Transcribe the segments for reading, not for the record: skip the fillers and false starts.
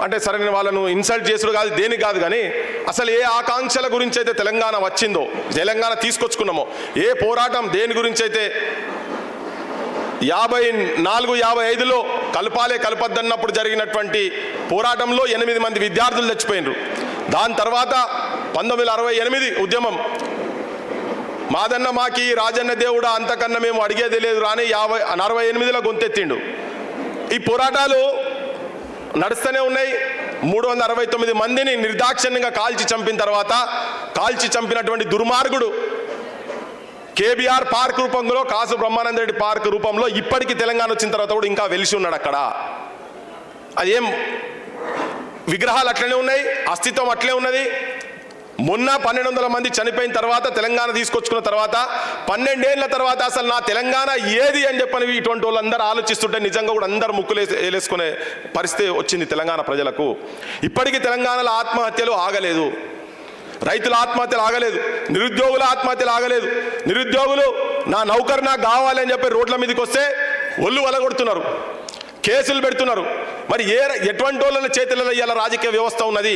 అంటే సరే నేను వాళ్ళను ఇన్సల్ట్ చేసుడు కాదు, దేనికి కాదు, కానీ అసలు ఏ ఆకాంక్షల గురించి అయితే తెలంగాణ వచ్చిందో, తెలంగాణ తీసుకొచ్చుకున్నామో, ఏ పోరాటం దేని గురించి అయితే 54-55లో కలపద్దన్నప్పుడు జరిగినటువంటి పోరాటంలో 8 మంది విద్యార్థులు చచ్చిపోయినారు. దాని తర్వాత 1968 ఉద్యమం, మాదన్న మాకి రాజన్న దేవుడా అంతకన్నా మేము అడిగేది లేదు రాని 48లో గొంతెత్తిండు. ఈ పోరాటాలు నడుస్తూనే ఉన్నాయి. 369 మందిని నిర్దాక్షిణ్యంగా కాల్చి చంపిన తర్వాత, కాల్చి చంపినటువంటి దుర్మార్గుడు కేబీఆర్ పార్క్ రూపంలో, కాసు బ్రహ్మానంద రెడ్డి పార్క్ రూపంలో ఇప్పటికీ తెలంగాణ వచ్చిన తర్వాత కూడా ఇంకా వెలిసి ఉన్నాడు అక్కడ. అదేం విగ్రహాలు అట్లనే ఉన్నాయి, అస్తిత్వం అట్లే ఉన్నది. మొన్న 1200 మంది చనిపోయిన తర్వాత తెలంగాణ తీసుకొచ్చుకున్న తర్వాత 12 ఏళ్ల తర్వాత అసలు నా తెలంగాణ ఏది అని చెప్పని ఇటువంటి వాళ్ళందరూ ఆలోచిస్తుంటే నిజంగా కూడా అందరూ ముక్కులు వేలేసుకునే పరిస్థితి వచ్చింది తెలంగాణ ప్రజలకు. ఇప్పటికీ తెలంగాణలో ఆత్మహత్యలు ఆగలేదు, రైతుల ఆత్మహత్యలు ఆగలేదు, నిరుద్యోగుల ఆత్మహత్యలు ఆగలేదు. నిరుద్యోగులు నా నౌకరు నాకు కావాలి అని చెప్పి రోడ్ల మీదకి వస్తే ఒళ్ళు వలగొడుతున్నారు, కేసులు పెడుతున్నారు. మరి ఎటువంటి వాళ్ళ చేతులలో ఇవాళ రాజకీయ వ్యవస్థ ఉన్నది?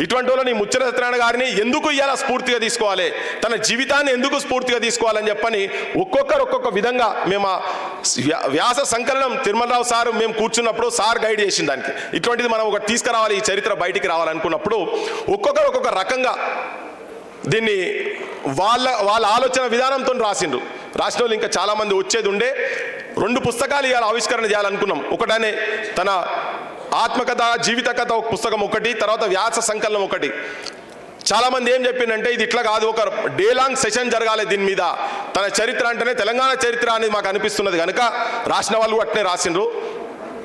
ఇటువంటి వాళ్ళని ముచ్చట సత్యనారాయణ గారిని ఎందుకు ఇవాళ స్ఫూర్తిగా తీసుకోవాలి, తన జీవితాన్ని ఎందుకు స్ఫూర్తిగా తీసుకోవాలని చెప్పని ఒక్కొక్కరు ఒక్కొక్క విధంగా మేము వ్యాస సంకలనం తిరుమలరావు సార్ మేము కూర్చున్నప్పుడు సార్ గైడ్ చేసిన దానికి ఇటువంటిది మనం ఒకటి తీసుకురావాలి, ఈ చరిత్ర బయటికి రావాలనుకున్నప్పుడు ఒక్కొక్కరు ఒక్కొక్క రకంగా దీన్ని వాళ్ళ ఆలోచన విధానంతో రాసిండ్రు. రాసిన వాళ్ళు ఇంకా చాలామంది వచ్చేది ఉండే. 2 పుస్తకాలు ఇవాళ ఆవిష్కరణ చేయాలనుకున్నాం. ఒకటనే తన ఆత్మకథ జీవిత కథ ఒక పుస్తకం ఒకటి, తర్వాత వ్యాస సంకలనం ఒకటి. చాలామంది ఏం చెప్పిందంటే ఇది ఇట్లా కాదు, ఒక డే లాంగ్ సెషన్ జరగాలి దీని మీద. తన చరిత్ర అంటేనే తెలంగాణ చరిత్ర అనేది మాకు అనిపిస్తున్నది కనుక రాసిన వాళ్ళు అట్నే రాసిండ్రు.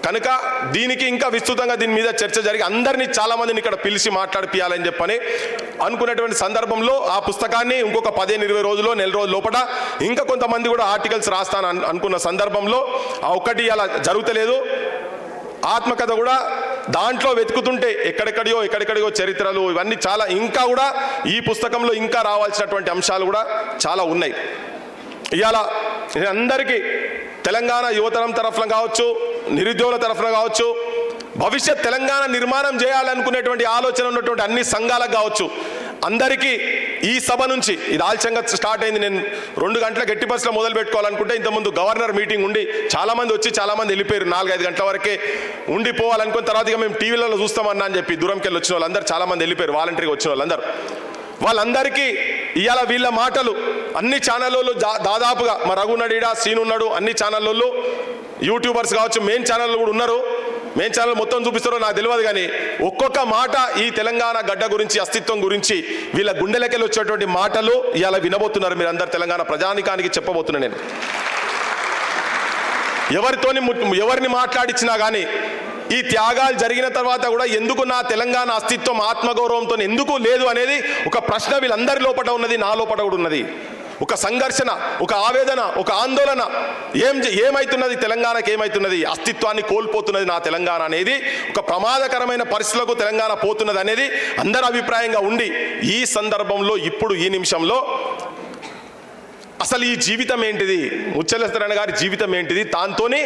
కనుక దీనికి ఇంకా విస్తృతంగా దీని మీద చర్చ జరిగి అందరినీ చాలామందిని ఇక్కడ పిలిచి మాట్లాడిపియాలని చెప్పని అనుకునేటువంటి సందర్భంలో ఆ పుస్తకాన్ని ఇంకొక 15-20 రోజుల్లో, నెల రోజుల లోపల ఇంకా కొంతమంది కూడా ఆర్టికల్స్ రాస్తాను అనుకున్న సందర్భంలో ఆ ఒక్కటి అలా జరుగుతలేదు. ఆత్మకథ కూడా దాంట్లో వెతుకుతుంటే ఎక్కడెక్కడియో చరిత్రలు ఇవన్నీ చాలా ఇంకా కూడా ఈ పుస్తకంలో ఇంకా రావాల్సినటువంటి అంశాలు కూడా చాలా ఉన్నాయి. ఇవాళ అందరికీ తెలంగాణ యువతరం తరఫున కావచ్చు, నిరుద్యోగుల తరఫున కావచ్చు, భవిష్యత్ తెలంగాణ నిర్మాణం చేయాలనుకునేటువంటి ఆలోచన ఉన్నటువంటి అన్ని సంఘాలకు కావచ్చు, అందరికీ ఈ సభ నుంచి ఇది ఆలస్యంగా స్టార్ట్ అయింది. నేను 2 గంటల గట్టి బస్సులో మొదలు పెట్టుకోవాలనుకుంటే ఇంతకుముందు గవర్నర్ మీటింగ్ ఉండి చాలామంది వచ్చి చాలామంది వెళ్ళిపోయారు. 4-5 గంటల వరకే ఉండిపోవాలనుకున్న తర్వాత ఇక మేము టీవీలలో చూస్తామన్నా అని చెప్పి దూరంకి వెళ్ళి వచ్చిన వాళ్ళందరూ చాలామంది వెళ్ళిపోయారు. వాలంటరీగా వచ్చిన వాళ్ళందరికీ ఇవాళ వీళ్ళ మాటలు అన్ని ఛానళ్ళు దాదాపుగా మా రఘునడీడా సీన్ ఉన్నాడు, అన్ని ఛానళ్ళు యూట్యూబర్స్ కావచ్చు, మెయిన్ ఛానళ్ళు కూడా ఉన్నారు. మెయిన్ ఛానల్ మొత్తం చూపిస్తారో నాకు తెలియదు, కానీ ఒక్కొక్క మాట ఈ తెలంగాణ గడ్డ గురించి, అస్తిత్వం గురించి వీళ్ళ గుండెలకెళ్ళి వచ్చేటువంటి మాటలు ఇవాళ వినబోతున్నారు. మీరు అందరు తెలంగాణ ప్రజానికానికి చెప్పబోతున్నా. నేను ఎవరిని మాట్లాడించినా కానీ ఈ త్యాగాలు జరిగిన తర్వాత కూడా ఎందుకు నా తెలంగాణ అస్తిత్వం ఆత్మగౌరవంతో ఎందుకు లేదు అనేది ఒక ప్రశ్న వీళ్ళందరి లోపల ఉన్నది, నా లోపల కూడా ఉన్నది. ఒక సంఘర్షణ, ఒక ఆవేదన, ఒక ఆందోళన. ఏమైతున్నది తెలంగాణకి, ఏమైతున్నది అస్తిత్వాన్ని కోల్పోతున్నది నా తెలంగాణ అనేది, ఒక ప్రమాదకరమైన పరిస్థితులకు తెలంగాణ పోతున్నది అనేది అందరి అభిప్రాయంగా ఉండి ఈ సందర్భంలో ఇప్పుడు ఈ నిమిషంలో అసలు ఈ జీవితం ఏంటిది, ముచ్చల సత్యనారాయణ గారి జీవితం ఏంటిది, దాంతోనే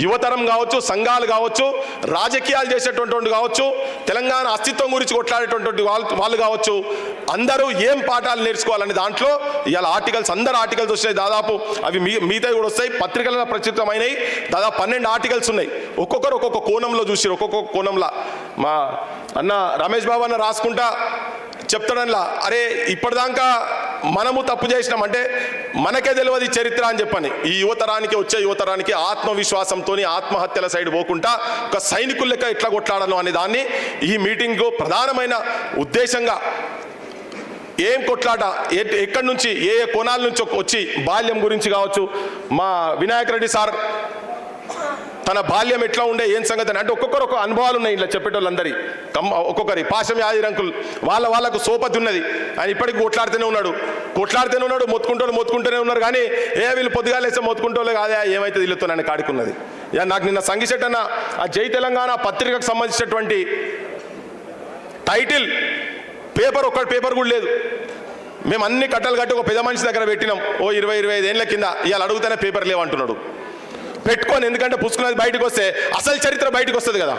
యువతరం కావచ్చు, సంఘాలు కావచ్చు, రాజకీయాలు చేసేటువంటి కావచ్చు, తెలంగాణ అస్తిత్వం గురించి కొట్లాడేటువంటి వాళ్ళు కావచ్చు, అందరూ ఏం పాఠాలు నేర్చుకోవాలని దాంట్లో ఇవాళ అందరు ఆర్టికల్స్ వస్తాయి. దాదాపు అవి మిగతా కూడా వస్తాయి, పత్రికలలో ప్రచురితమైనవి. దాదాపు 12 ఆర్టికల్స్ ఉన్నాయి. ఒక్కొక్కరు ఒక్కొక్క కోణంలో చూసి ఒక్కొక్క కోణంలో మా అన్న రమేష్ బాబు అన్న రాసుకుంటా చెప్తాడనిలా, అరే ఇప్పటిదాకా మనము తప్పు చేసినాం అంటే మనకే తెలియదు చరిత్ర అని చెప్పని ఈ వచ్చే యువతరానికి ఆత్మవిశ్వాసంతో ఆత్మహత్యల సైడ్ పోకుండా ఒక సైనికుల లెక్క ఎట్లా కొట్లాడను అనే దాన్ని ఈ మీటింగ్ ప్రధానమైన ఉద్దేశంగా ఏం కొట్లాట, ఎక్కడి నుంచి ఏ కోణాల నుంచి వచ్చి బాల్యం గురించి కావచ్చు, మా వినాయక్ రెడ్డి సార్ తన బాల్యం ఎట్లా ఉండే ఏం సంగతి అంటే ఒక్కొక్కరు ఒక అనుభవాలు ఉన్నాయి ఇలా చెప్పేటోళ్ళందరి. ఒక్కొక్కరి పాశం యాది రంకులు వాళ్ళకు సోపతి ఉన్నది. ఆయన ఇప్పటికి కొట్లాడుతూనే ఉన్నాడు, మొత్తుకుంటూనే ఉన్నారు. కానీ వీళ్ళు పొద్దుగా లేస్తే మొత్తుకుంటోలే కాదే, ఏమైతే వీళ్ళతో నన్ను కాడుకున్నది. నాకు నిన్న సంగిశెట్టి అన్న ఆ జై తెలంగాణ పత్రికకు సంబంధించినటువంటి టైటిల్ ఒక్క పేపర్ కూడా లేదు. మేము అన్ని కట్టలు కట్టి ఒక పెద్ద మనిషి దగ్గర పెట్టినాం 20-25 ఏళ్ళ కింద. ఇవాళ అడుగుతూనే పేపర్ లేవంటున్నాడు. పెట్టుకొని, ఎందుకంటే పుస్తకం బయటకు వస్తే అసలు చరిత్ర బయటకు వస్తుంది కదా.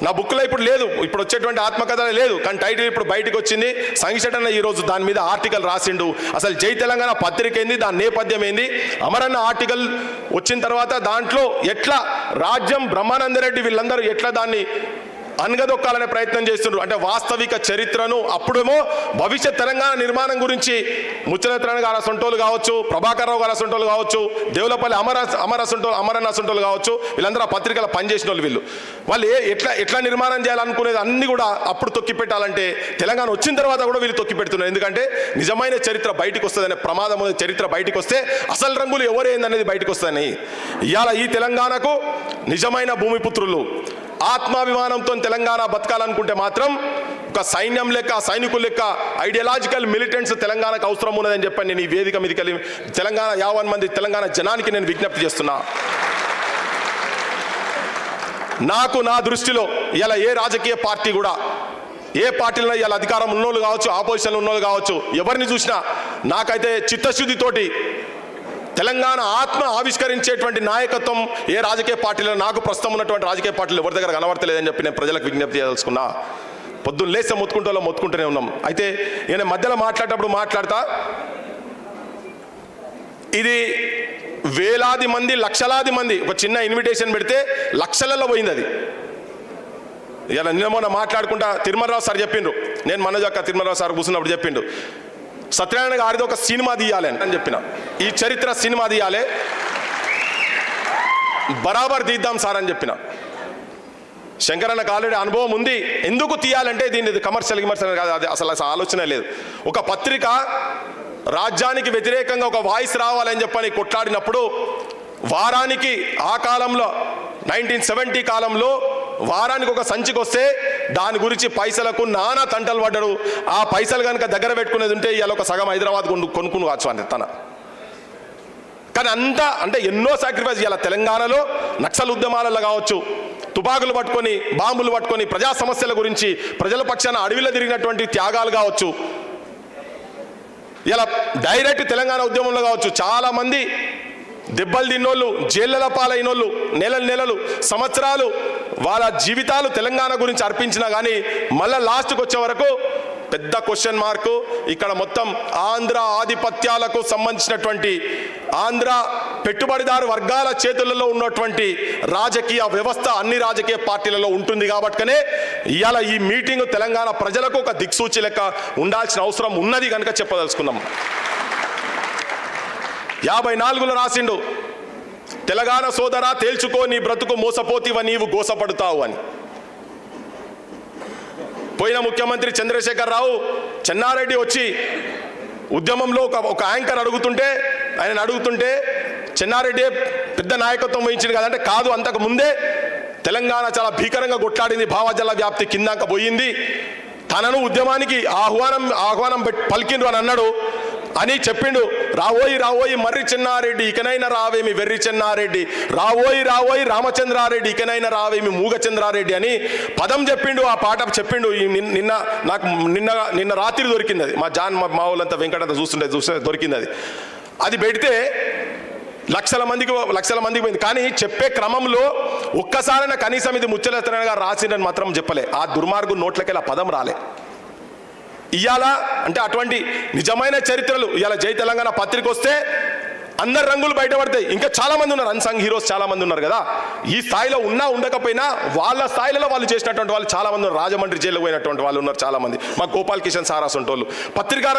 నా బుక్లో ఇప్పుడు లేదు, ఇప్పుడు వచ్చేటువంటి ఆత్మకథ లేదు, కానీ టైటిల్ ఇప్పుడు బయటకు వచ్చింది. సంఘిషటన్న ఈరోజు దాని మీద ఆర్టికల్ రాసిండు. అసలు జై తెలంగాణ పత్రిక ఏంది, దాని నేపథ్యం ఏంది, అమరన్న ఆర్టికల్ వచ్చిన తర్వాత దాంట్లో ఎట్లా రాజ్యం బ్రహ్మానందరెడ్డి వీళ్ళందరూ ఎట్లా దాన్ని అనగదొక్కాలనే ప్రయత్నం చేస్తున్నారు. అంటే వాస్తవిక చరిత్రను అప్పుడేమో భవిష్యత్ తెలంగాణ నిర్మాణం గురించి ముచ్చలత్రణ గారు అసంటోలు కావచ్చు, ప్రభాకర్ రావు గారు అసంటోలు కావచ్చు, దేవులపల్లి అమరన్న అసంటోలు కావచ్చు, వీళ్ళందరూ ఆ పత్రికల పనిచేసిన వాళ్ళు ఎట్లా నిర్మాణం చేయాలనుకునేది అన్ని కూడా అప్పుడు తొక్కి పెట్టాలంటే తెలంగాణ వచ్చిన తర్వాత కూడా వీళ్ళు తొక్కి పెడుతున్నారు. ఎందుకంటే నిజమైన చరిత్ర బయటకు వస్తుందనే ప్రమాదం, చరిత్ర బయటకు వస్తే అసలు రంగులు ఎవరేందనేది బయటకు వస్తుందని ఇవాళ ఈ తెలంగాణకు నిజమైన భూమిపుత్రులు ఆత్మాభిమానంతో తెలంగాణ బతకాలనుకుంటే మాత్రం ఒక సైన్యం లెక్క, సైనికులు లెక్క ఐడియాలజికల్ మిలిటెంట్స్ తెలంగాణకు అవసరం ఉన్నదని చెప్పని నేను ఈ వేదిక మీదకి వెళ్ళి తెలంగాణ 50 మంది తెలంగాణ జనానికి నేను విజ్ఞప్తి చేస్తున్నా. నా దృష్టిలో ఇలా ఏ రాజకీయ పార్టీ కూడా, ఏ పార్టీలో ఇలా అధికారం ఉన్నోళ్ళు కావచ్చు, ఆపోజిషన్లో ఉన్నోళ్ళు కావచ్చు, ఎవరిని చూసినా నాకైతే చిత్తశుద్ధితోటి తెలంగాణ ఆత్మ ఆవిష్కరించేటువంటి నాయకత్వం ఏ రాజకీయ పార్టీలో నాకు ప్రస్తుతం ఉన్నటువంటి రాజకీయ పార్టీలు ఎవరి దగ్గర కనబడతలేదని చెప్పి నేను ప్రజలకు విజ్ఞప్తి చేయదలుచుకున్నా. పొద్దున్న లేస్తే మొత్తుకుంటూనే ఉన్నాం. అయితే నేను మధ్యలో మాట్లాడేటప్పుడు మాట్లాడతా, ఇది వేలాది మంది, లక్షలాది మంది ఒక చిన్న ఇన్విటేషన్ పెడితే లక్షలలో పోయింది అది. ఇలా నిన్న మొన్న మాట్లాడుకుంటా తిరుమలరావు సార్ చెప్పిండ్రు, నేను మనోజక్క తిరుమలరావు సార్ కూర్చున్నప్పుడు చెప్పిండు, సత్యనారాయణ గారిది ఒక సినిమా తీయాలి అని చెప్పిన. ఈ చరిత్ర సినిమా తీయాలి, బరాబర్ తీద్దాం సార్ అని చెప్పిన. శంకరన్నకు ఆల్రెడీ అనుభవం ఉంది. ఎందుకు తీయాలంటే దీన్ని కమర్షియల్ కాదు, అది అసలు ఆలోచన లేదు. ఒక పత్రిక రాజ్యానికి వ్యతిరేకంగా ఒక వాయిస్ రావాలని చెప్పని కొట్లాడినప్పుడు వారానికి, ఆ కాలంలో 1970 కాలంలో వారానికి ఒక సంచికి వస్తే దాని గురించి పైసలకు నానా తంటలు పడ్డాడు. ఆ పైసలు కనుక దగ్గర పెట్టుకునేది ఉంటే ఇవాళ ఒక సగం హైదరాబాద్ కొనుక్కుని కావచ్చు అని తన. కానీ అంతా అంటే ఎన్నో సాక్రిఫైస్ ఇవాళ తెలంగాణలో నక్సల్ ఉద్యమాలలో కావచ్చు, తుపాకులు పట్టుకొని, బాంబులు పట్టుకొని ప్రజా సమస్యల గురించి ప్రజల పక్షాన అడవిలో తిరిగినటువంటి త్యాగాలు కావచ్చు, ఇలా డైరెక్ట్ తెలంగాణ ఉద్యమంలో కావచ్చు చాలామంది దెబ్బలు తిన్నోళ్ళు, జైళ్ళ పాలైనోళ్ళు, నెలలు సంవత్సరాలు వాళ్ళ జీవితాలు తెలంగాణ గురించి అర్పించినా కానీ మళ్ళీ లాస్ట్కి వచ్చే వరకు పెద్ద క్వశ్చన్ మార్కు. ఇక్కడ మొత్తం ఆంధ్ర ఆధిపత్యాలకు సంబంధించినటువంటి ఆంధ్ర పెట్టుబడిదారు వర్గాల చేతులలో ఉన్నటువంటి రాజకీయ వ్యవస్థ అన్ని రాజకీయ పార్టీలలో ఉంటుంది. కాబట్టినే ఇవాళ ఈ మీటింగ్ తెలంగాణ ప్రజలకు ఒక దిక్సూచి లెక్క ఉండాల్సిన అవసరం ఉన్నది కనుక చెప్పదలుచుకున్నాం. 54లో రాసిండు, తెలంగాణ సోదరా తేల్చుకో నీ బ్రతుకు మోసపోతివ నీవు గోసపడతావు అని. పోయిన ముఖ్యమంత్రి చంద్రశేఖర్ రావు చెన్నారెడ్డి వచ్చి ఉద్యమంలో ఒక యాంకర్ ఆయన అడుగుతుంటే చెన్నారెడ్డి పెద్ద నాయకత్వం వహించింది కదంటే, కాదు అంతకు ముందే తెలంగాణ చాలా భీకరంగా కొట్లాడింది, భావజల వ్యాప్తి కిందాక పోయింది, తనను ఉద్యమానికి ఆహ్వానం పలికిండ్రు అని అన్నాడు అని చెప్పిండు. రావోయి మర్రి చెన్నారెడ్డి ఇకనైనా రావేమి వెర్రి చెన్నారెడ్డి, రావోయి రామచంద్రారెడ్డి ఇకనైనా రావేమి మూగ చంద్రారెడ్డి అని పదం చెప్పిండు. ఆ పాట చెప్పిండు. నాకు నిన్న రాత్రి దొరికింది అది. మా వాళ్ళంతా వెంకటంతా చూస్తుంటే దొరికింది అది. అది పెడితే లక్షల మందికి పోయింది. కానీ చెప్పే క్రమంలో ఒక్కసారైనా కనీసం ఇది ముచ్చలెత్తనగా గారు రాసిందని మాత్రం చెప్పలే. ఆ దుర్మార్గు నోట్లకి ఆ పదం రాలే. ఇవాళ అంటే అటువంటి నిజమైన చరిత్రలు ఇవాళ జై తెలంగాణ పత్రిక వస్తే అందరు రంగులు బయటపడతాయి. ఇంకా చాలా మంది ఉన్నారు, అన్సంగ్ హీరోస్ చాలా మంది ఉన్నారు కదా. ఈ స్థాయిలో ఉన్నా ఉండకపోయినా వాళ్ళ స్థాయిలో వాళ్ళు చేసినటువంటి వాళ్ళు చాలా మంది ఉన్నారు. రాజమండ్రి జైల్లో పోయినటువంటి వాళ్ళు ఉన్నారు చాలా మంది. మా గోపాల్ కిషన్ సారాస్ ఉంటోళ్ళు పత్రికా